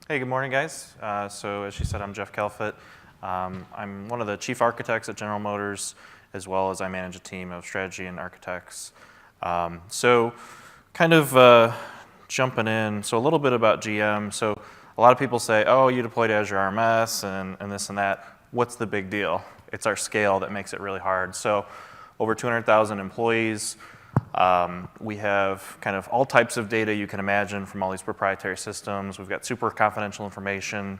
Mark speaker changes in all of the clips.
Speaker 1: Hey, good morning, guys. So as she said, I'm Jeff Kelfitt. I'm one of the chief architects at General Motors, as well as I manage a team of strategy and architects. So kind of jumping in, so a little bit about GM. So a lot of people say, oh, you deployed Azure RMS and this and that. What's the big deal? It's our scale that makes it really hard. So over 200,000 employees. We have kind of all types of data you can imagine from all these proprietary systems. We've got super confidential information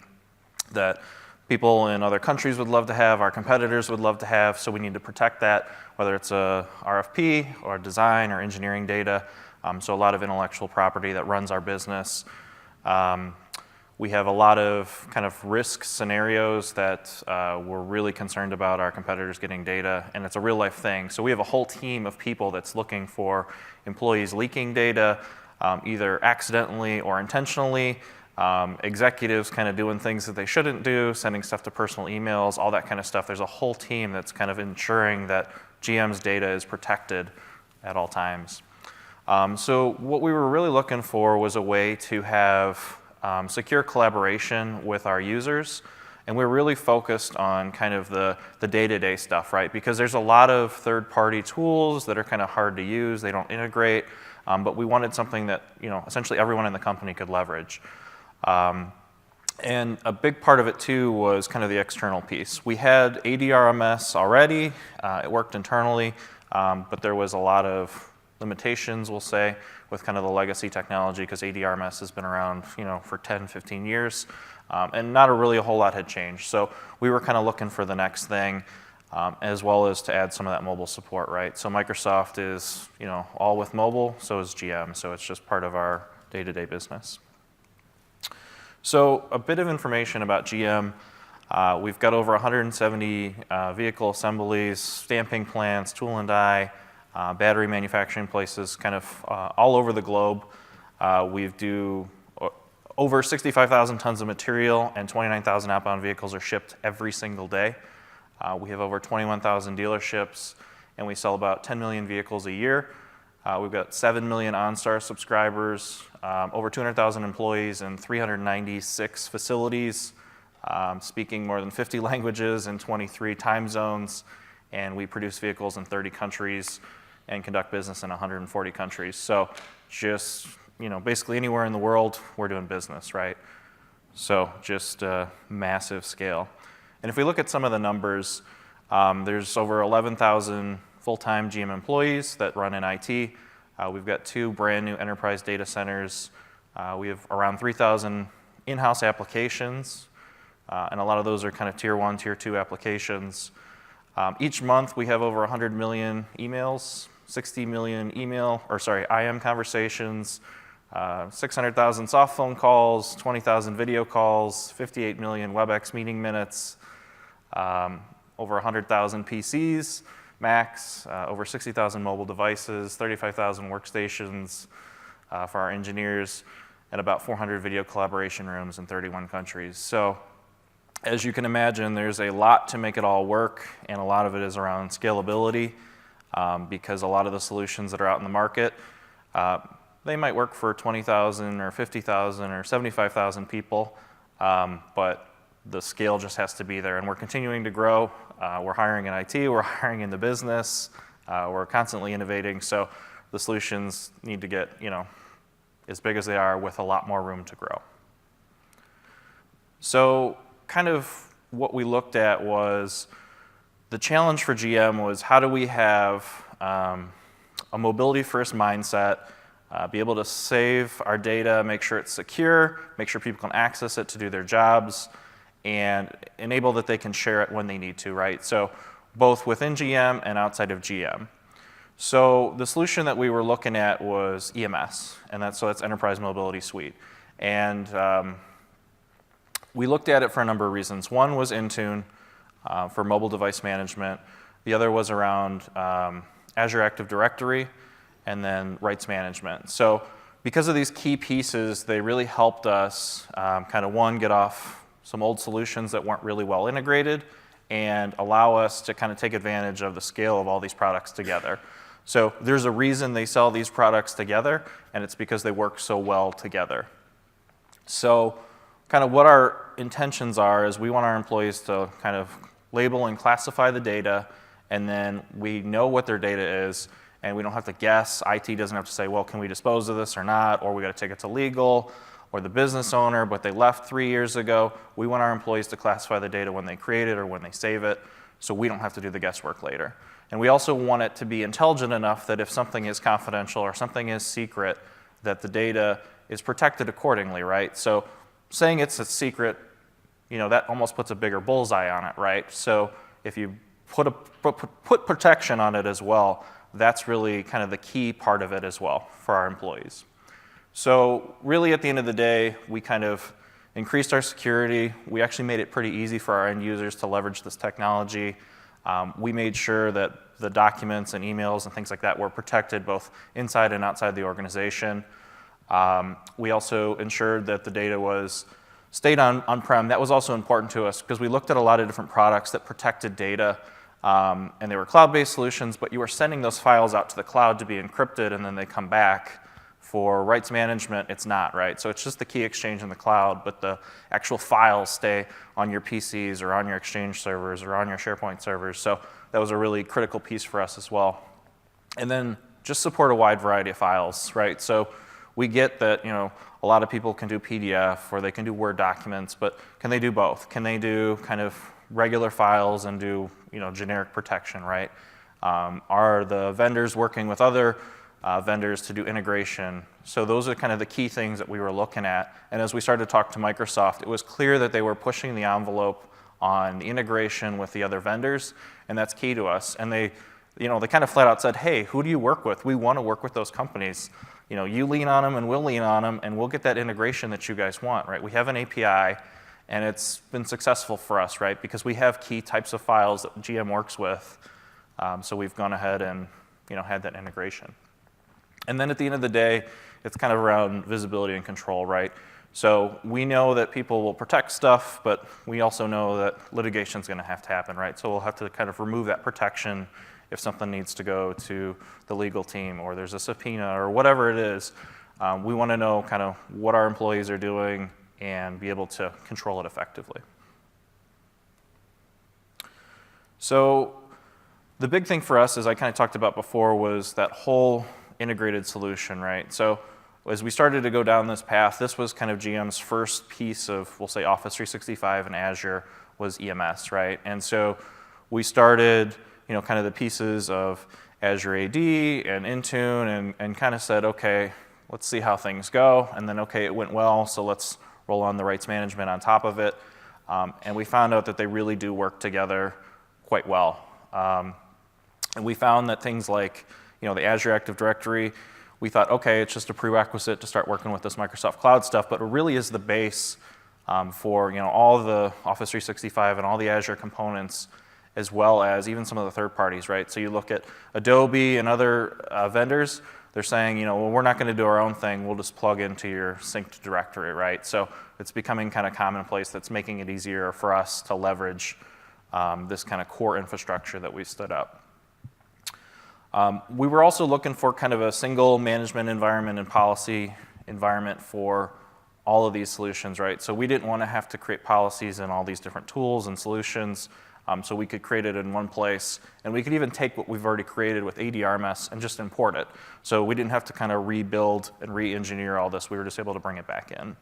Speaker 1: that people in other countries would love to have, our competitors would love to have, so we need to protect that, whether it's a RFP or design or engineering data. So a lot of intellectual property that runs our business. We have a lot of kind of risk scenarios that we're really concerned about our competitors getting data, and it's a real life thing. So we have a whole team of people that's looking for employees leaking data, either accidentally or intentionally, executives kind of doing things that they shouldn't do, sending stuff to personal emails, all that kind of stuff. There's a whole team that's kind of ensuring that GM's data is protected at all times. So what we were really looking for was a way to have secure collaboration with our users, and we're really focused on kind of the day-to-day stuff, right? Because there's a lot of third-party tools that are kind of hard to use, they don't integrate, but we wanted something that essentially everyone in the company could leverage. And a big part of it too was kind of the external piece. We had ADRMS already, it worked internally, but there was a lot of limitations, we'll say, with kind of the legacy technology, because ADRMS has been around for 10, 15 years, and not really a whole lot had changed. So we were kind of looking for the next thing, as well as to add some of that mobile support, right? So Microsoft is all with mobile, so is GM, so it's just part of our day-to-day business. So a bit of information about GM. We've got over 170 vehicle assemblies, stamping plants, tool and die, battery manufacturing places kind of all over the globe. We do over 65,000 tons of material, and 29,000 outbound vehicles are shipped every single day. We have over 21,000 dealerships, and we sell about 10 million vehicles a year. We've got 7 million OnStar subscribers, over 200,000 employees in 396 facilities, speaking more than 50 languages in 23 time zones, and we produce vehicles in 30 countries and conduct business in 140 countries. So just, basically anywhere in the world, we're doing business, right? So just a massive scale. And if we look at some of the numbers, there's over 11,000 full-time GM employees that run in IT. We've got 2 brand new enterprise data centers. We have around 3,000 in-house applications, and a lot of those are kind of tier 1, tier 2 applications. Each month we have over 100 million emails, 60 million IM conversations, 600,000 soft phone calls, 20,000 video calls, 58 million WebEx meeting minutes, over 100,000 PCs, Macs, over 60,000 mobile devices, 35,000 workstations for our engineers, and about 400 video collaboration rooms in 31 countries. So as you can imagine, there's a lot to make it all work, and a lot of it is around scalability, because a lot of the solutions that are out in the market, they might work for 20,000 or 50,000 or 75,000 people, but the scale just has to be there, and we're continuing to grow. We're hiring in IT, we're hiring in the business, we're constantly innovating, so the solutions need to get as big as they are with a lot more room to grow. So kind of what we looked at was the challenge for GM was how do we have a mobility first mindset, be able to save our data, make sure it's secure, make sure people can access it to do their jobs, and enable that they can share it when they need to, right? So both within GM and outside of GM. So the solution that we were looking at was EMS, and that's Enterprise Mobility Suite. And we looked at it for a number of reasons. One was Intune for mobile device management. The other was around Azure Active Directory, and then rights management. So because of these key pieces, they really helped us kind of, one, get off some old solutions that weren't really well integrated, and allow us to kind of take advantage of the scale of all these products together. So there's a reason they sell these products together, and it's because they work so well together. So kind of what our intentions are is we want our employees to kind of label and classify the data, and then we know what their data is, and we don't have to guess. IT doesn't have to say, well, can we dispose of this or not, or we got to take it to legal, or the business owner, but they left 3 years ago. We want our employees to classify the data when they create it or when they save it, so we don't have to do the guesswork later. And we also want it to be intelligent enough that if something is confidential or something is secret, that the data is protected accordingly, right? So saying it's a secret, that almost puts a bigger bullseye on it, right? So if you put protection on it as well, that's really kind of the key part of it as well for our employees. So really at the end of the day, we kind of increased our security. We actually made it pretty easy for our end users to leverage this technology. We made sure that the documents and emails and things like that were protected both inside and outside the organization. We also ensured that the data stayed on-prem. That was also important to us because we looked at a lot of different products that protected data, and they were cloud-based solutions, but you were sending those files out to the cloud to be encrypted, and then they come back. For rights management, it's not, right? So it's just the key exchange in the cloud, but the actual files stay on your PCs or on your Exchange servers or on your SharePoint servers. So that was a really critical piece for us as well. And then just support a wide variety of files, right? So we get that, a lot of people can do PDF or they can do Word documents, but can they do both? Can they do kind of regular files and do, generic protection, right? Are the vendors working with other vendors to do integration? So those are kind of the key things that we were looking at. And as we started to talk to Microsoft, it was clear that they were pushing the envelope on the integration with the other vendors, and that's key to us. And they kind of flat out said, hey, who do you work with? We want to work with those companies. You lean on them and we'll lean on them, and we'll get that integration that you guys want, right? We have an API, and it's been successful for us, right? Because we have key types of files that GM works with, so we've gone ahead and had that integration. And then at the end of the day, it's kind of around visibility and control, right? So we know that people will protect stuff, but we also know that litigation is going to happen, right? So we'll have to kind of remove that protection if something needs to go to the legal team or there's a subpoena or whatever it is. We want to know kind of what our employees are doing and be able to control it effectively. So the big thing for us, as I kind of talked about before, was that whole integrated solution, right? So as we started to go down this path, this was kind of GM's first piece of, we'll say, Office 365 and Azure was EMS, right? And so we started, kind of the pieces of Azure AD and Intune and kind of said, okay, let's see how things go. And then, okay, it went well, so let's roll on the rights management on top of it. And we found out that they really do work together quite well. And we found that things like the Azure Active Directory, we thought, okay, it's just a prerequisite to start working with this Microsoft Cloud stuff, but it really is the base for all the Office 365 and all the Azure components, as well as even some of the third parties, right? So you look at Adobe and other vendors, they're saying, well, we're not going to do our own thing, we'll just plug into your synced directory, right? So it's becoming kind of commonplace. That's making it easier for us to leverage this kind of core infrastructure that we stood up. We were also looking for kind of a single management environment and policy environment for all of these solutions, right? So we didn't want to have to create policies in all these different tools and solutions, so we could create it in one place. And we could even take what we've already created with ADRMS and just import it. So we didn't have to kind of rebuild and re-engineer all this. We were just able to bring it back in.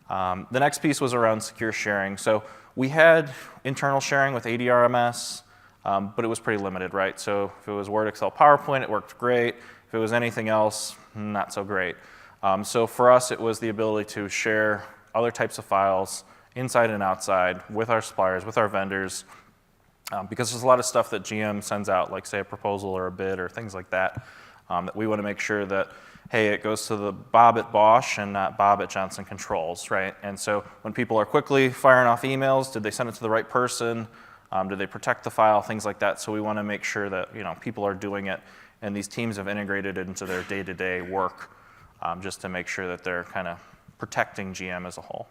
Speaker 1: The next piece was around secure sharing. So we had internal sharing with ADRMS, but it was pretty limited, right? So if it was Word, Excel, PowerPoint, it worked great. If it was anything else, not so great. So for us, it was the ability to share other types of files inside and outside with our suppliers, with our vendors, because there's a lot of stuff that GM sends out, like say a proposal or a bid or things like that, that we want to make sure that, hey, it goes to the Bob at Bosch and not Bob at Johnson Controls, right? And so when people are quickly firing off emails, did they send it to the right person? Did they protect the file? Things like that. So we want to make sure that people are doing it, and these teams have integrated it into their day-to-day work, just to make sure that they're kind of protecting GM as a whole.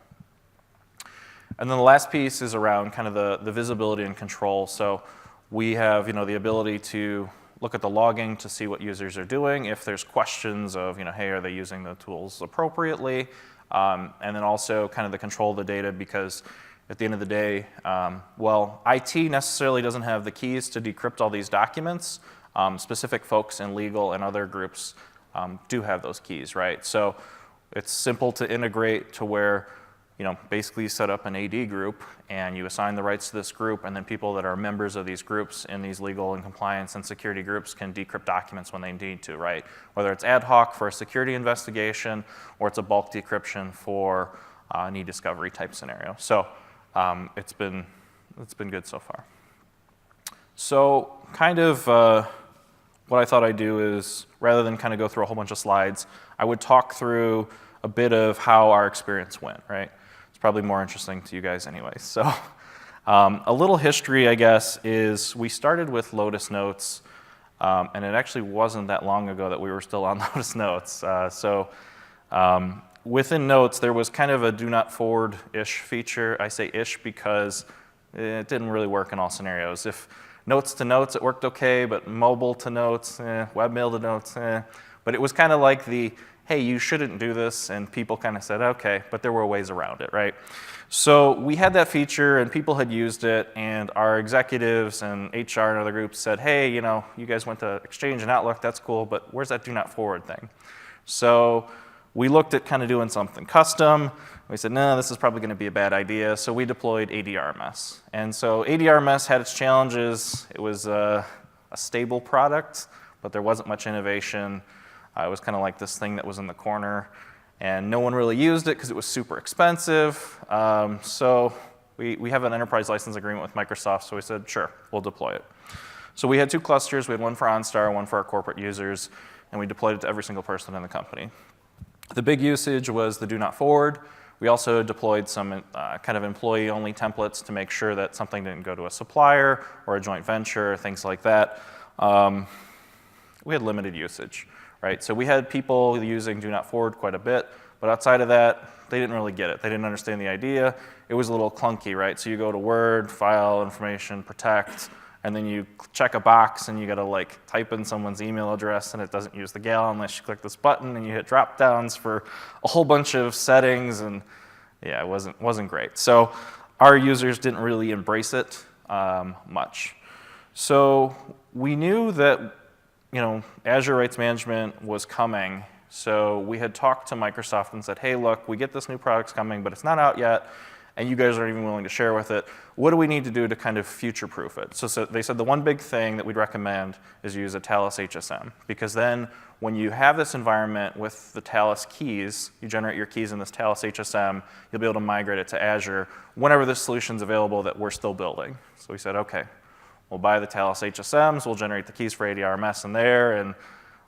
Speaker 1: And then the last piece is around kind of the visibility and control. So we have the ability to look at the logging to see what users are doing. If there's questions of hey, are they using the tools appropriately? and then also kind of the control of the data, because at the end of the day, well, IT necessarily doesn't have the keys to decrypt all these documents. Specific folks in legal and other groups do have those keys, right? So it's simple to integrate to where, basically you set up an AD group and you assign the rights to this group, and then people that are members of these groups in these legal and compliance and security groups can decrypt documents when they need to, right? Whether it's ad hoc for a security investigation or it's a bulk decryption for an e-discovery type scenario. So it's been good so far. So kind of what I thought I'd do is, rather than kind of go through a whole bunch of slides, I would talk through a bit of how our experience went, right? It's probably more interesting to you guys anyway. So a little history, I guess, is we started with Lotus Notes, and it actually wasn't that long ago that we were still on Lotus Notes. Within Notes, there was kind of a do not forward-ish feature. I say ish because it didn't really work in all scenarios. If Notes to Notes, it worked okay, but mobile to Notes, webmail to Notes, But it was kind of like the, hey, you shouldn't do this, and people kind of said, okay, but there were ways around it, right? So we had that feature, and people had used it, and our executives and HR and other groups said, hey, you guys went to Exchange and Outlook, that's cool, but where's that do not forward thing? So we looked at kind of doing something custom. We said, no, this is probably going to be a bad idea, so we deployed ADRMS. And so ADRMS had its challenges. It was a stable product, but there wasn't much innovation. It was kind of like this thing that was in the corner, and no one really used it because it was super expensive. So we have an enterprise license agreement with Microsoft, so we said, sure, we'll deploy it. So we had 2 clusters. We had one for OnStar, one for our corporate users, and we deployed it to every single person in the company. The big usage was the do not forward. We also deployed some kind of employee-only templates to make sure that something didn't go to a supplier or a joint venture, things like that. We had limited usage, right? So we had people using do not forward quite a bit, but outside of that, they didn't really get it. They didn't understand the idea. It was a little clunky, right? So you go to Word, File, Information, Protect, and then you check a box and you gotta type in someone's email address, and it doesn't use the gal unless you click this button, and you hit drop downs for a whole bunch of settings, and yeah, it wasn't great. So our users didn't really embrace it much. So we knew that Azure Rights Management was coming, so we had talked to Microsoft and said, hey, look, we get this new product's coming, but it's not out yet, and you guys aren't even willing to share with it. What do we need to do to kind of future-proof it? So they said the one big thing that we'd recommend is use a Talos HSM, because then when you have this environment with the Talos keys, you generate your keys in this Talos HSM, you'll be able to migrate it to Azure whenever this solution's available that we're still building. So we said, okay, we'll buy the Talos HSMs, we'll generate the keys for ADRMS in there, and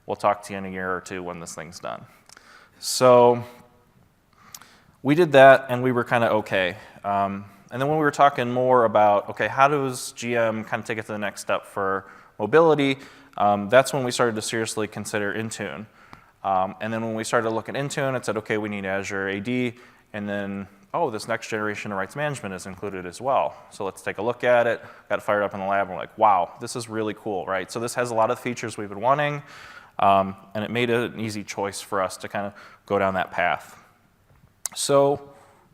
Speaker 1: we'll talk to you in a year or 2 when this thing's done. So we did that, and we were kind of okay. And then when we were talking more about, okay, how does GM kind of take it to the next step for mobility, that's when we started to seriously consider Intune. And then when we started to look at Intune, it said, okay, we need Azure AD, and then, oh, this next generation of rights management is included as well. So let's take a look at it. Got it fired up in the lab, and we're like, wow, this is really cool, right? So this has a lot of features we've been wanting, and it made it an easy choice for us to kind of go down that path. So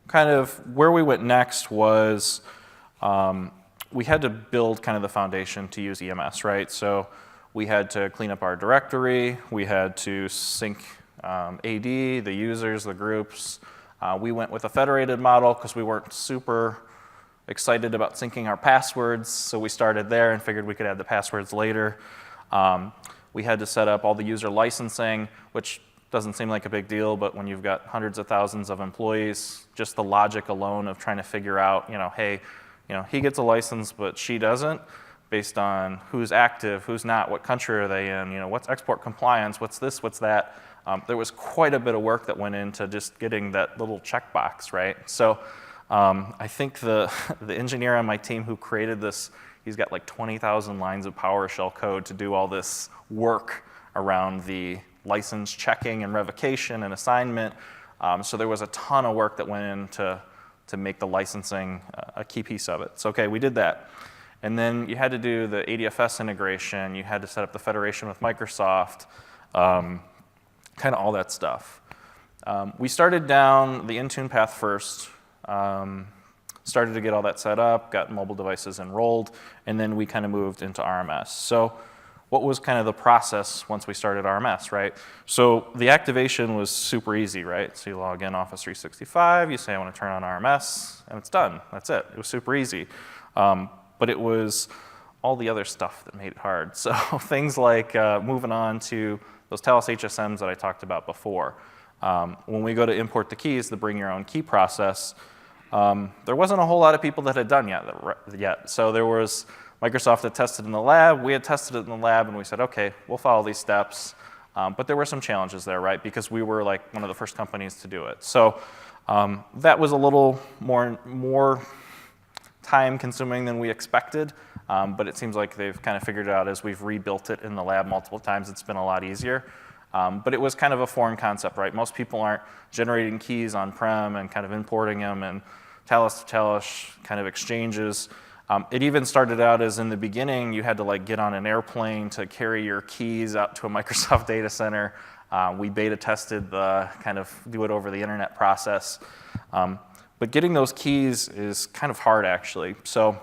Speaker 1: kind of where we went next was we had to build kind of the foundation to use EMS, right? So we had to clean up our directory. We had to sync AD, the users, the groups. We went with a federated model because we weren't super excited about syncing our passwords, so we started there and figured we could add the passwords later. We had to set up all the user licensing, which doesn't seem like a big deal, but when you've got hundreds of thousands of employees, just the logic alone of trying to figure out, hey, he gets a license, but she doesn't, based on who's active, who's not, what country are they in, what's export compliance, what's this, what's that. There was quite a bit of work that went into just getting that little checkbox, right? So I think the engineer on my team who created this, he's got like 20,000 lines of PowerShell code to do all this work around the license checking and revocation and assignment. So there was a ton of work that went in to make the licensing a key piece of it. So okay, we did that. And then you had to do the ADFS integration. You had to set up the federation with Microsoft, kind of all that stuff. We started down the Intune path first, started to get all that set up, got mobile devices enrolled, and then we kind of moved into RMS. So what was kind of the process once we started RMS, right? So the activation was super easy, right? So you log in Office 365, you say I want to turn on RMS, and it's done. That's it. It was super easy. But it was all the other stuff that made it hard. So things like moving on to those Talos HSMs that I talked about before. When we go to import the keys, the bring your own key process, there wasn't a whole lot of people that had done yet. So there was Microsoft had tested in the lab, we had tested it in the lab, and we said, okay, we'll follow these steps. But there were some challenges there, right? Because we were like one of the first companies to do it. So that was a little more time consuming than we expected. But it seems like they've kind of figured it out as we've rebuilt it in the lab multiple times. It's been a lot easier. But it was kind of a foreign concept, right? Most people aren't generating keys on-prem and kind of importing them and Talos to Talos kind of exchanges. It even started out as in the beginning, you had to like get on an airplane to carry your keys out to a Microsoft data center. We beta tested the kind of do it over the internet process. But getting those keys is kind of hard actually. So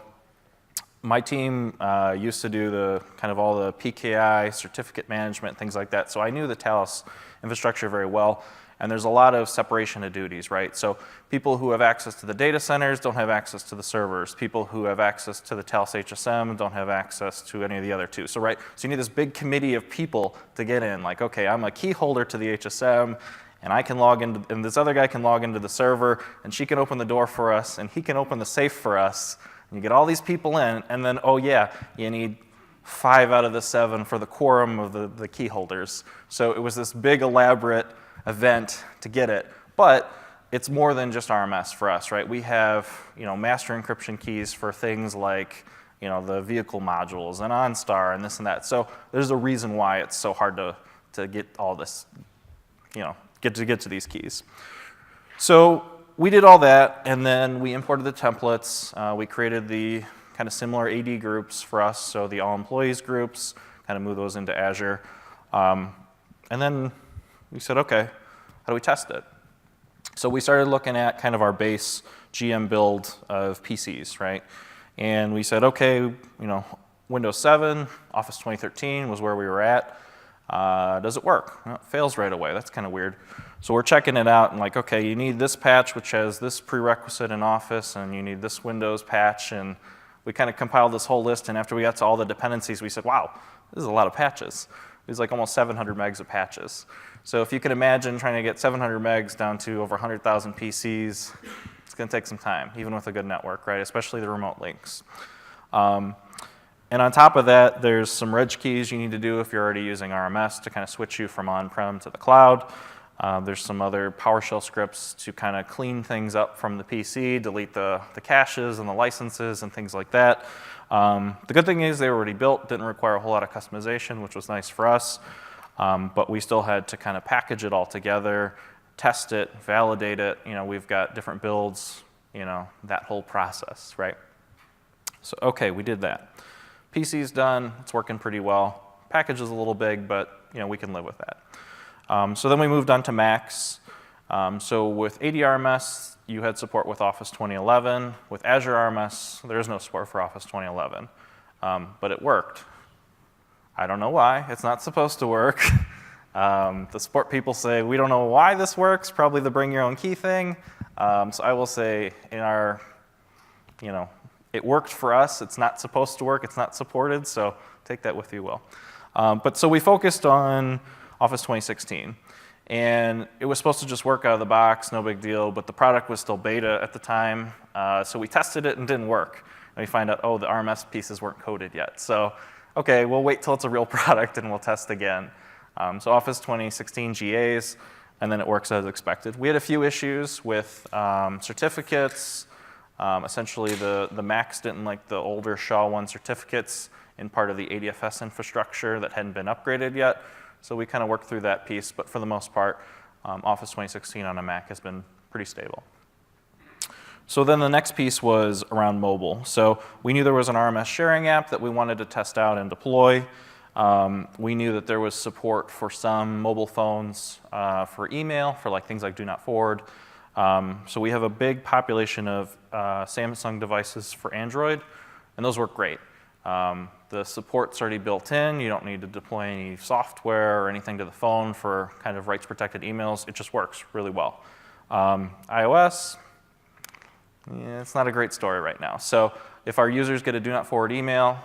Speaker 1: my team used to do the kind of all the PKI, certificate management, things like that. So I knew the Talos infrastructure very well. And there's a lot of separation of duties, right? So people who have access to the data centers don't have access to the servers. People who have access to the Talos HSM don't have access to any of the other two. So, right, so you need this big committee of people to get in. Like, okay, I'm a key holder to the HSM, and I can log into, and this other guy can log into the server, and she can open the door for us, and he can open the safe for us. And you get all these people in, and then, oh yeah, you need 5 out of the 7 for the quorum of the key holders. So it was this big, elaborate event to get it, but it's more than just RMS for us, right? We have, master encryption keys for things like, the vehicle modules and OnStar and this and that. So there's a reason why it's so hard to get all this, get to these keys. So we did all that, and then we imported the templates. We created the kind of similar AD groups for us, so the all employees groups, kind of move those into Azure, and then we said, okay, how do we test it? So we started looking at kind of our base GM build of PCs, right? And we said, okay, Windows 7, Office 2013 was where we were at. Does it work? Well, it fails right away. That's kind of weird. So we're checking it out and like, okay, you need this patch which has this prerequisite in Office, and you need this Windows patch, and we kind of compiled this whole list, and after we got to all the dependencies, we said, wow, this is a lot of patches. There's like almost 700 megs of patches. So if you can imagine trying to get 700 megs down to over 100,000 PCs, it's going to take some time, even with a good network, right? Especially the remote links. And on top of that, there's some reg keys you need to do if you're already using RMS to kind of switch you from on-prem to the cloud. There's some other PowerShell scripts to kind of clean things up from the PC, delete the caches and the licenses and things like that. The good thing is they were already built, didn't require a whole lot of customization, which was nice for us. But we still had to kind of package it all together, test it, validate it. We've got different builds, that whole process, right? So, okay, we did that. PC's done, it's working pretty well. Package is a little big, but we can live with that. So then we moved on to Macs. So with AD RMS, you had support with Office 2011. With Azure RMS, there is no support for Office 2011, but it worked. I don't know why. It's not supposed to work. The support people say, we don't know why this works, probably the bring your own key thing. So I will say in our, it worked for us. It's not supposed to work. It's not supported, so take that with you well. But so we focused on Office 2016. And it was supposed to just work out of the box, no big deal, but the product was still beta at the time. So we tested it and didn't work. And we find out, oh, the RMS pieces weren't coded yet. So, okay, we'll wait till it's a real product and we'll test again. So Office 2016 GAs, and then it works as expected. We had a few issues with certificates. Essentially, the Macs didn't like the older SHA-1 certificates in part of the ADFS infrastructure that hadn't been upgraded yet. So we kind of worked through that piece, but for the most part, Office 2016 on a Mac has been pretty stable. So then the next piece was around mobile. So we knew there was an RMS sharing app that we wanted to test out and deploy. We knew that there was support for some mobile phones for email, for like things like do not forward. So we have a big population of Samsung devices for Android, and those work great. The support's already built in. You don't need to deploy any software or anything to the phone for kind of rights-protected emails. It just works really well. iOS, yeah, it's not a great story right now. So if our users get a do not forward email,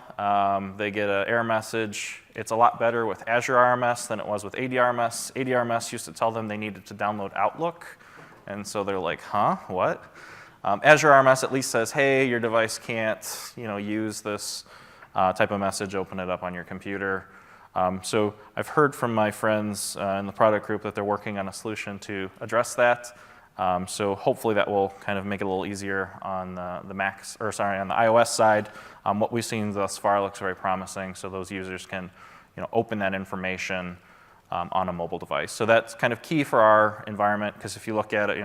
Speaker 1: they get an error message. It's a lot better with Azure RMS than it was with ADRMS. ADRMS used to tell them they needed to download Outlook, and so they're like, huh, what? Azure RMS at least says, hey, your device can't use this type of message, open it up on your computer. So I've heard from my friends in the product group that they're working on a solution to address that. So hopefully that will kind of make it a little easier on the Macs, or sorry, on the iOS side. What we've seen thus far looks very promising, so those users can open that information on a mobile device. So that's kind of key for our environment, because if you look at it,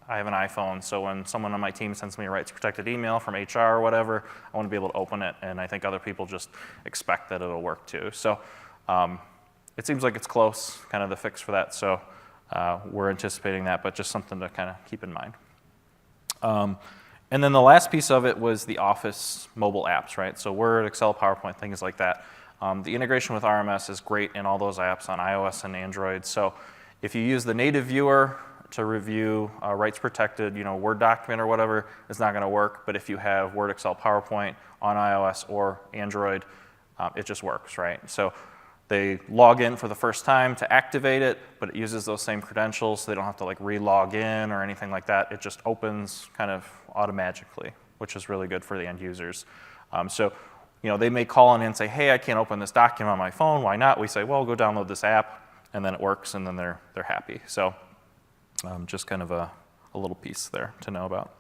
Speaker 1: I have an iPhone, so when someone on my team sends me a rights-protected email from HR or whatever, I want to be able to open it, and I think other people just expect that it'll work too. So it seems like it's close, kind of the fix for that, so we're anticipating that, but just something to kind of keep in mind. And then the last piece of it was the Office mobile apps, right? So Word, Excel, PowerPoint, things like that. The integration with RMS is great in all those apps on iOS and Android, so if you use the native viewer to review a rights-protected, Word document or whatever, it's not going to work. But if you have Word, Excel, PowerPoint on iOS or Android, it just works, right? So they log in for the first time to activate it, but it uses those same credentials, so they don't have to like re-log in or anything like that. It just opens kind of automatically, which is really good for the end users. So they may call in and say, hey, I can't open this document on my phone. Why not? We say, well, go download this app, and then it works, and then they're happy. So just kind of a little piece there to know about.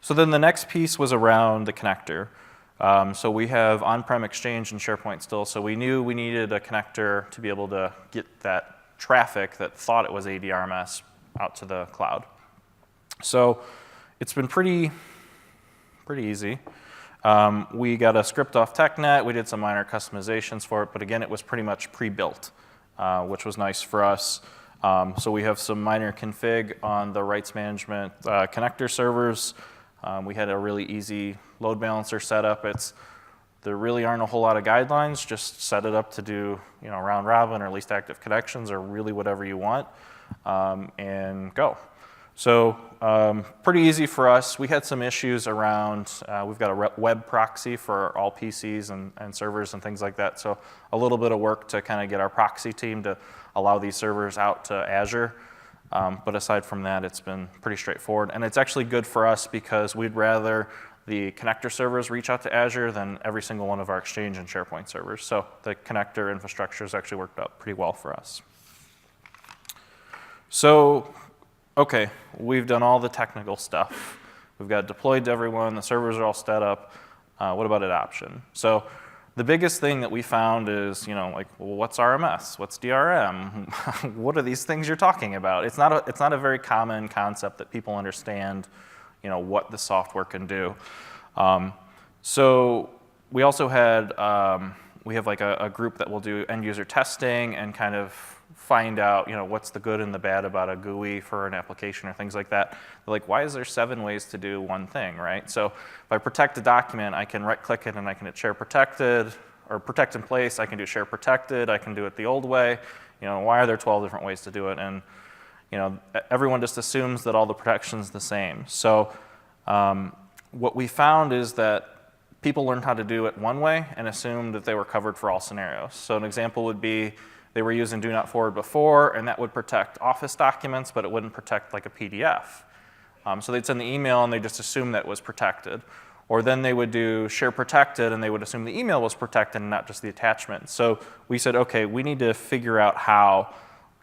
Speaker 1: So then the next piece was around the connector. So we have on-prem Exchange and SharePoint still, so we knew we needed a connector to be able to get that traffic that thought it was ADRMS out to the cloud. So it's been pretty easy. We got a script off TechNet. We did some minor customizations for it, but again, it was pretty much pre-built, which was nice for us. So we have some minor config on the rights management connector servers. We had a really easy load balancer setup. There really aren't a whole lot of guidelines. Just set it up to do round robin or least active connections or really whatever you want, and go. So pretty easy for us. We had some issues around, we've got a web proxy for all PCs and servers and things like that. So a little bit of work to kind of get our proxy team to allow these servers out to Azure. But aside from that, it's been pretty straightforward. And it's actually good for us because we'd rather the connector servers reach out to Azure than every single one of our Exchange and SharePoint servers. So the connector infrastructure has actually worked out pretty well for us. So, okay, we've done all the technical stuff. We've got it deployed to everyone. The servers are all set up. What about adoption? So the biggest thing that we found is, well, what's RMS? What's DRM? What are these things you're talking about? It's not a very common concept that people understand, what the software can do. So we also had, we have like a group that will do end user testing and kind of find out, what's the good and the bad about a GUI for an application or things like that. They're like, why is there 7 ways to do one thing, right? So if I protect a document, I can right-click it and I can hit share protected, or protect in place. I can do share protected. I can do it the old way. Why are there 12 different ways to do it? And everyone just assumes that all the protection's the same. So what we found is that people learned how to do it one way and assumed that they were covered for all scenarios. So an example would be, they were using do not forward before, and that would protect Office documents, but it wouldn't protect like a PDF. So they'd send the email and they just assume that it was protected. Or then they would do share protected and they would assume the email was protected and not just the attachment. So we said, okay, we need to figure out how,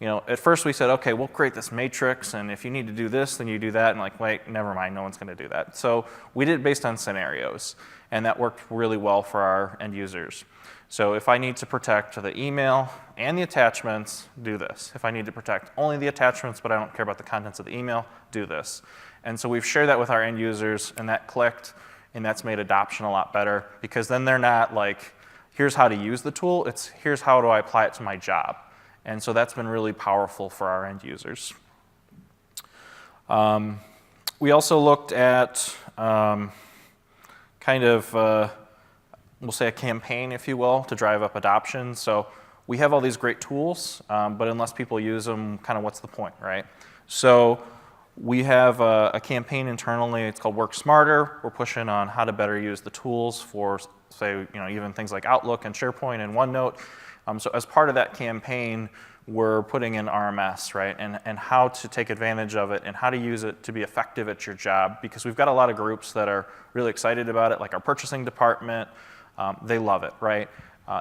Speaker 1: at first we said, okay, we'll create this matrix, and if you need to do this, then you do that, and like, wait, never mind, no one's gonna do that. So we did it based on scenarios, and that worked really well for our end users. So if I need to protect the email and the attachments, do this. If I need to protect only the attachments, but I don't care about the contents of the email, do this. And so we've shared that with our end users, and that clicked, and that's made adoption a lot better, because then they're not like, here's how to use the tool. It's here's how do I apply it to my job. And so that's been really powerful for our end users. We also looked at we'll say a campaign, if you will, to drive up adoption. So we have all these great tools, but unless people use them, kind of what's the point, right? So we have a campaign internally. It's called Work Smarter. We're pushing on how to better use the tools for, say, even things like Outlook and SharePoint and OneNote. So as part of that campaign, we're putting in RMS, right, and how to take advantage of it and how to use it to be effective at your job, because we've got a lot of groups that are really excited about it, like our purchasing department. They love it, right?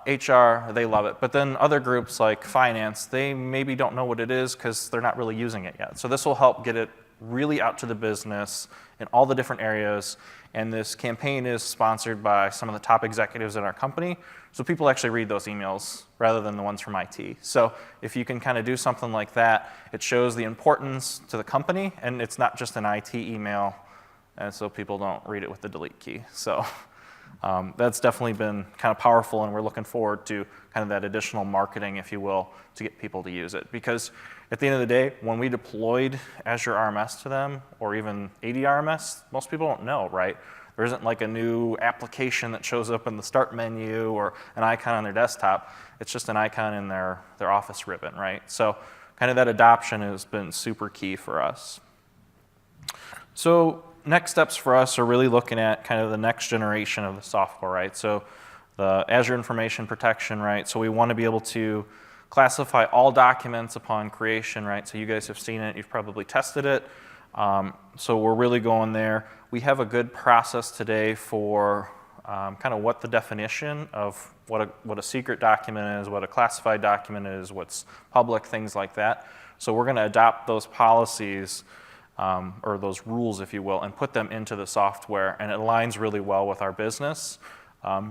Speaker 1: HR, they love it. But then other groups like finance, they maybe don't know what it is because they're not really using it yet. So this will help get it really out to the business in all the different areas. And this campaign is sponsored by some of the top executives in our company. So people actually read those emails rather than the ones from IT. So if you can kind of do something like that, it shows the importance to the company, and it's not just an IT email, and so people don't read it with the delete key. So that's definitely been kind of powerful, and we're looking forward to kind of that additional marketing, if you will, to get people to use it. Because at the end of the day, when we deployed Azure RMS to them, or even AD RMS, most people don't know, right? There isn't like a new application that shows up in the start menu or an icon on their desktop. It's just an icon in their Office ribbon, right? So kind of that adoption has been super key for us. So next steps for us are really looking at kind of the next generation of the software, right? So the Azure Information Protection, right? So we want to be able to classify all documents upon creation, right? So you guys have seen it, you've probably tested it. So we're really going there. We have a good process today for kind of what the definition of what a secret document is, what a classified document is, what's public, things like that. So we're going to adopt those policies or those rules, if you will, and put them into the software, and it aligns really well with our business.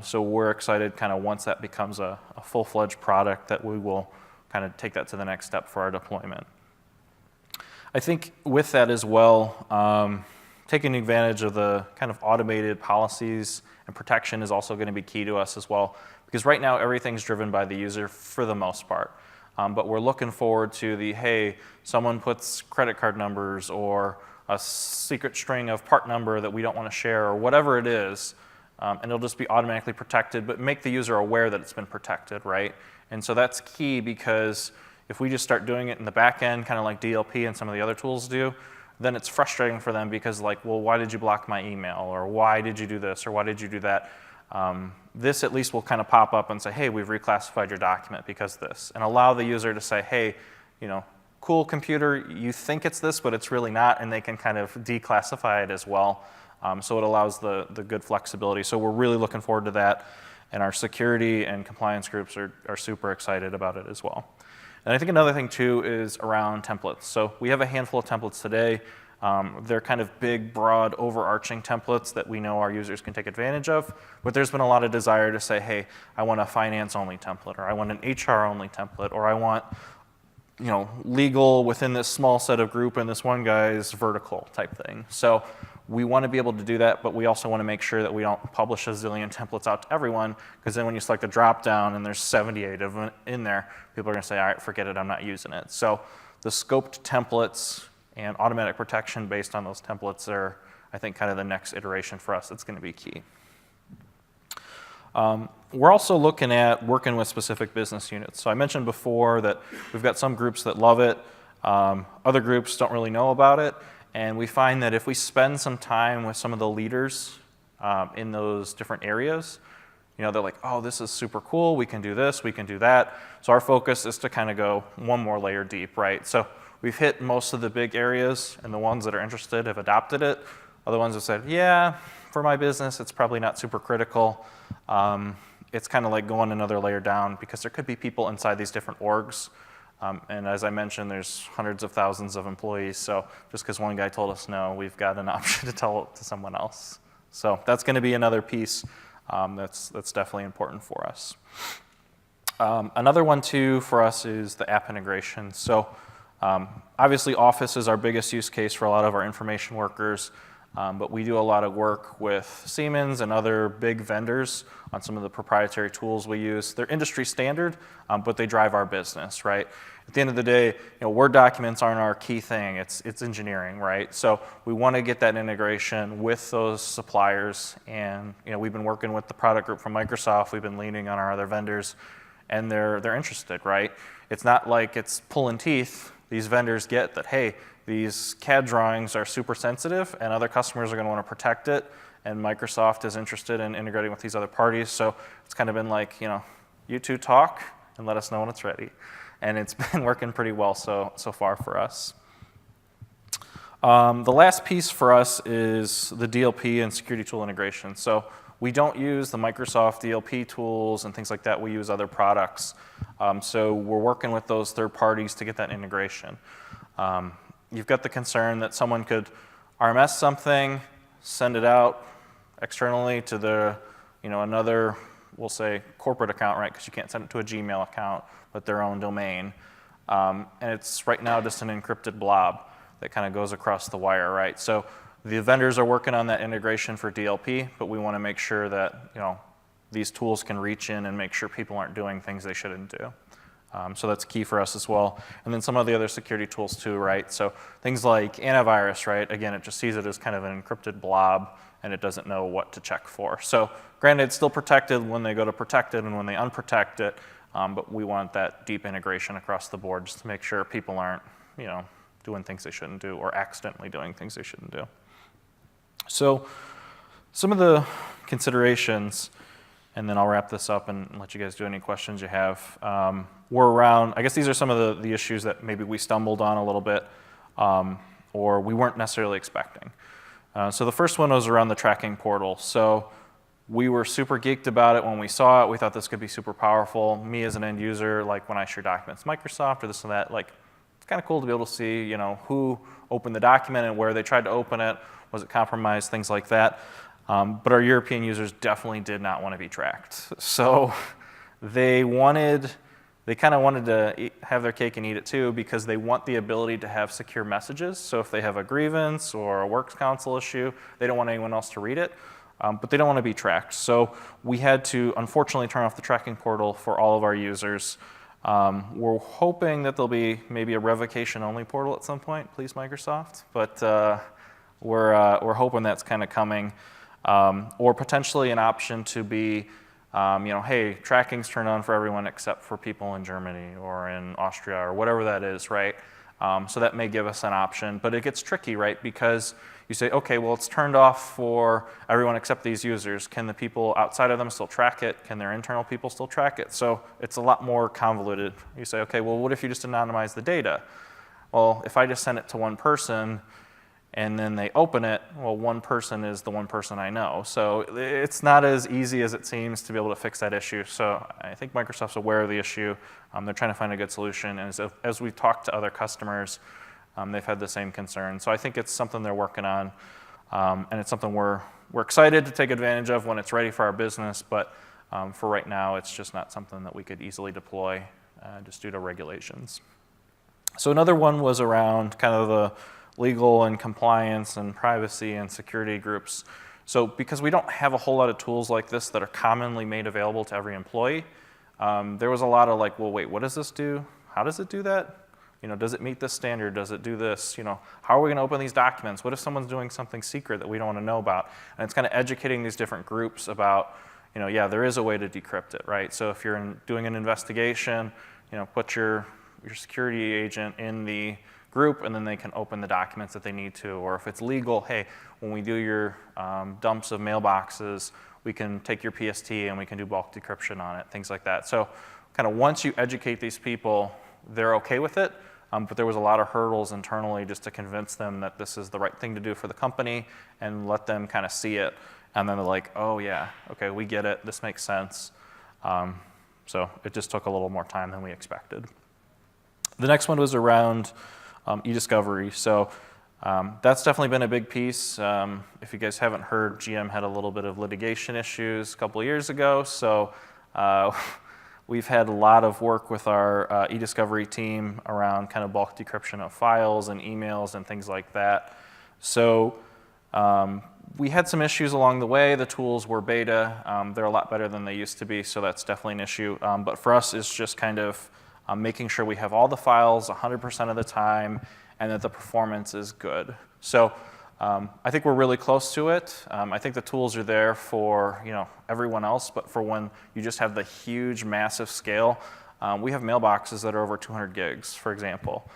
Speaker 1: So we're excited kind of once that becomes a full-fledged product that we will kind of take that to the next step for our deployment. I think with that as well, taking advantage of the kind of automated policies and protection is also going to be key to us as well, because right now everything's driven by the user for the most part. But we're looking forward to hey, someone puts credit card numbers or a secret string of part number that we don't want to share or whatever it is, and it'll just be automatically protected, but make the user aware that it's been protected, right? And so that's key, because if we just start doing it in the back end, kind of like DLP and some of the other tools do, then it's frustrating for them because like, well, why did you block my email? Or why did you do this? Or why did you do that? This at least will kind of pop up and say, hey, we've reclassified your document because of this. And allow the user to say, hey, cool computer, you think it's this, but it's really not. And they can kind of declassify it as well. So it allows the good flexibility. So we're really looking forward to that. And our security and compliance groups are super excited about it as well. And I think another thing too is around templates. So we have a handful of templates today. They're kind of big, broad, overarching templates that we know our users can take advantage of. But there's been a lot of desire to say, hey, I want a finance-only template, or I want an HR-only template, or I want legal within this small set of group and this one guy's vertical type thing. So we want to be able to do that, but we also want to make sure that we don't publish a zillion templates out to everyone, because then when you select a drop-down and there's 78 of them in there, people are going to say, all right, forget it, I'm not using it. So the scoped templates and automatic protection based on those templates are, I think, kind of the next iteration for us. It's going to be key. We're also looking at working with specific business units. So I mentioned before that we've got some groups that love it. Other groups don't really know about it. And we find that if we spend some time with some of the leaders in those different areas, they're like, oh, this is super cool. We can do this. We can do that. So our focus is to kind of go one more layer deep, right? So we've hit most of the big areas, and the ones that are interested have adopted it. Other ones have said, yeah, for my business, it's probably not super critical. It's kind of like going another layer down, because there could be people inside these different orgs. And as I mentioned, there's hundreds of thousands of employees. So just because one guy told us no, we've got an option to tell it to someone else. So that's going to be another piece that's definitely important for us. Another one, too, for us is the app integration. So obviously, Office is our biggest use case for a lot of our information workers. But we do a lot of work with Siemens and other big vendors on some of the proprietary tools we use. They're industry standard, but they drive our business, right? At the end of the day, Word documents aren't our key thing. It's engineering, right? So we want to get that integration with those suppliers. And we've been working with the product group from Microsoft. We've been leaning on our other vendors, and they're interested, right? It's not like it's pulling teeth. These vendors get that, hey, these CAD drawings are super sensitive, and other customers are going to want to protect it, and Microsoft is interested in integrating with these other parties. So it's kind of been like, you two talk and let us know when it's ready. And it's been working pretty well so far for us. The last piece for us is the DLP and security tool integration. So we don't use the Microsoft DLP tools and things like that. We use other products. So we're working with those third parties to get that integration. You've got the concern that someone could RMS something, send it out externally to the, another, we'll say, corporate account, right? Because you can't send it to a Gmail account with their own domain. And it's right now just an encrypted blob that kind of goes across the wire, right? So the vendors are working on that integration for DLP, but we want to make sure that, these tools can reach in and make sure people aren't doing things they shouldn't do. So that's key for us as well. And then some of the other security tools too, right? So things like antivirus, right? Again, it just sees it as kind of an encrypted blob, and it doesn't know what to check for. So granted, it's still protected when they go to protect it and when they unprotect it, but we want that deep integration across the board just to make sure people aren't, doing things they shouldn't do or accidentally doing things they shouldn't do. So some of the considerations, and then I'll wrap this up and let you guys do any questions you have. We're around, I guess these are some of the issues that maybe we stumbled on a little bit or we weren't necessarily expecting. So the first one was around the tracking portal. So we were super geeked about it when we saw it. We thought this could be super powerful. Me as an end user, like when I share documents Microsoft or this and that, like it's kind of cool to be able to see who opened the document and where they tried to open it, was it compromised, things like that. But our European users definitely did not want to be tracked. So they kind of wanted to have their cake and eat it too, because they want the ability to have secure messages. So if they have a grievance or a works council issue, they don't want anyone else to read it, but they don't want to be tracked. So we had to, unfortunately, turn off the tracking portal for all of our users. We're hoping that there'll be maybe a revocation-only portal at some point, please, Microsoft. But we're hoping that's kind of coming. Or potentially an option to be, hey, tracking's turned on for everyone except for people in Germany or in Austria or whatever that is, right? So that may give us an option, but it gets tricky, right? Because you say, okay, well, it's turned off for everyone except these users. Can the people outside of them still track it? Can their internal people still track it? So it's a lot more convoluted. You say, okay, well, what if you just anonymize the data? Well, if I just send it to one person, and then they open it, well, one person is the one person I know. So it's not as easy as it seems to be able to fix that issue. So I think Microsoft's aware of the issue. They're trying to find a good solution. And as we talk to other customers, they've had the same concern. So I think it's something they're working on. And it's something we're excited to take advantage of when it's ready for our business. But for right now, it's just not something that we could easily deploy just due to regulations. So another one was around kind of the legal and compliance and privacy and security groups. So because we don't have a whole lot of tools like this that are commonly made available to every employee, there was a lot of like, well, wait, what does this do? How does it do that? Does it meet this standard? Does it do this? How are we going to open these documents? What if someone's doing something secret that we don't want to know about? And it's kind of educating these different groups about, yeah, there is a way to decrypt it, right? So if you're doing an investigation, put your security agent in the group, and then they can open the documents that they need to. Or if it's legal, hey, when we do your dumps of mailboxes, we can take your PST and we can do bulk decryption on it, things like that. So kind of once you educate these people, they're okay with it, but there was a lot of hurdles internally just to convince them that this is the right thing to do for the company and let them kind of see it. And then they're like, oh yeah, okay, we get it, this makes sense. So it just took a little more time than we expected. The next one was around e-discovery. So that's definitely been a big piece. If you guys haven't heard, GM had a little bit of litigation issues a couple of years ago. So we've had a lot of work with our e-discovery team around kind of bulk decryption of files and emails and things like that. So We had some issues along the way. The tools were beta. They're a lot better than they used to be, so that's definitely an issue. But for us, it's just kind of making sure we have all the files 100% of the time and that the performance is good. So I think we're really close to it. I think the tools are there for everyone else, but for when you just have the huge, massive scale, we have mailboxes that are over 200 gigs, for example.